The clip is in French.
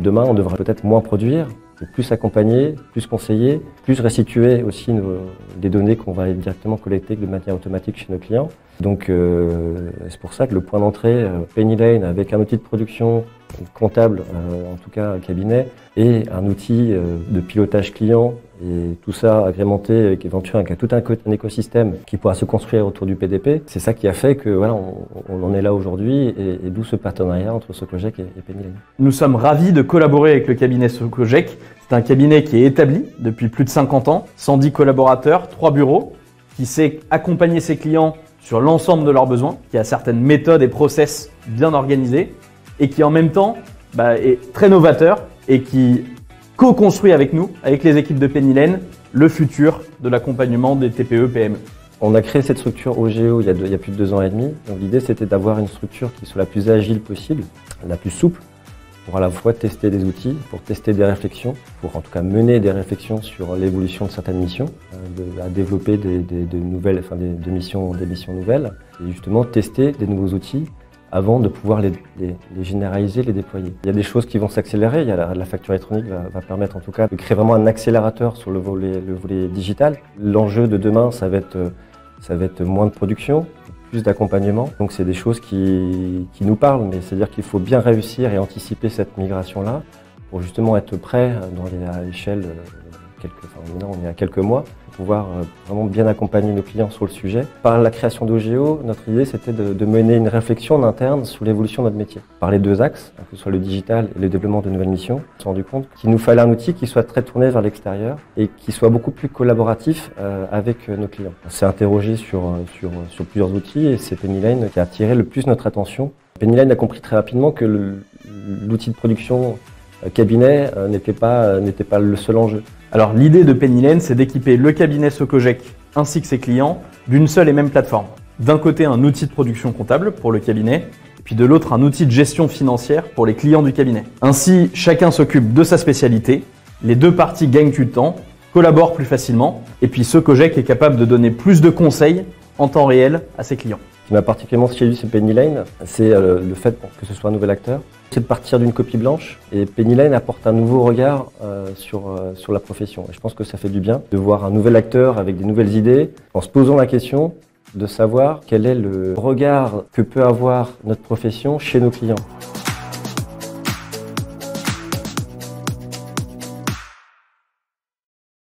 Demain, on devra peut-être moins produire, et plus accompagner, plus conseiller, plus restituer aussi les données qu'on va directement collecter de manière automatique chez nos clients. Donc c'est pour ça que le point d'entrée PennyLane avec un outil de production comptable, en tout cas un cabinet, et un outil de pilotage client, et tout ça agrémenté avec éventuellement tout un écosystème qui pourra se construire autour du PDP. C'est ça qui a fait que voilà, on en est là aujourd'hui, et d'où ce partenariat entre Socogec et PennyLane. Nous sommes ravis de collaborer avec le cabinet Socogec. C'est un cabinet qui est établi depuis plus de 50 ans, 110 collaborateurs, 3 bureaux, qui sait accompagner ses clients sur l'ensemble de leurs besoins, qui a certaines méthodes et process bien organisés, et qui en même temps est très novateur et qui co-construit avec nous, avec les équipes de PennyLane, le futur de l'accompagnement des TPE-PME. On a créé cette structure OGO il y a plus de 2 ans et demi. Donc l'idée c'était d'avoir une structure qui soit la plus agile possible, la plus souple, pour à la fois tester des outils, pour tester des réflexions, pour en tout cas mener des réflexions sur l'évolution de certaines missions, à développer des missions nouvelles, et justement tester des nouveaux outils avant de pouvoir les généraliser, les déployer. Il y a des choses qui vont s'accélérer, la facture électronique va permettre en tout cas de créer vraiment un accélérateur sur le volet digital. L'enjeu de demain, ça va être moins de production, plus d'accompagnement. Donc c'est des choses qui nous parlent, mais c'est-à-dire qu'il faut bien réussir et anticiper cette migration-là pour justement être prêt à l'échelle, maintenant on est à quelques mois, pour pouvoir vraiment bien accompagner nos clients sur le sujet. Par la création d'OGO, notre idée c'était de mener une réflexion en interne sur l'évolution de notre métier. Par les 2 axes, que ce soit le digital et le développement de nouvelles missions, on s'est rendu compte qu'il nous fallait un outil qui soit très tourné vers l'extérieur et qui soit beaucoup plus collaboratif avec nos clients. On s'est interrogé sur plusieurs outils, et c'est PennyLane qui a attiré le plus notre attention. PennyLane a compris très rapidement que l'outil de production cabinet n'était pas le seul enjeu. Alors l'idée de PennyLane, c'est d'équiper le cabinet Socogec ainsi que ses clients d'une seule et même plateforme. D'un côté, un outil de production comptable pour le cabinet, et puis de l'autre, un outil de gestion financière pour les clients du cabinet. Ainsi, chacun s'occupe de sa spécialité, les 2 parties gagnent du temps, collaborent plus facilement, et puis Socogec est capable de donner plus de conseils en temps réel à ses clients. Ce qui m'a particulièrement séduit chez PennyLane, c'est le fait que ce soit un nouvel acteur. C'est de partir d'une copie blanche, et PennyLane apporte un nouveau regard sur la profession. Et je pense que ça fait du bien de voir un nouvel acteur avec des nouvelles idées, en se posant la question de savoir quel est le regard que peut avoir notre profession chez nos clients.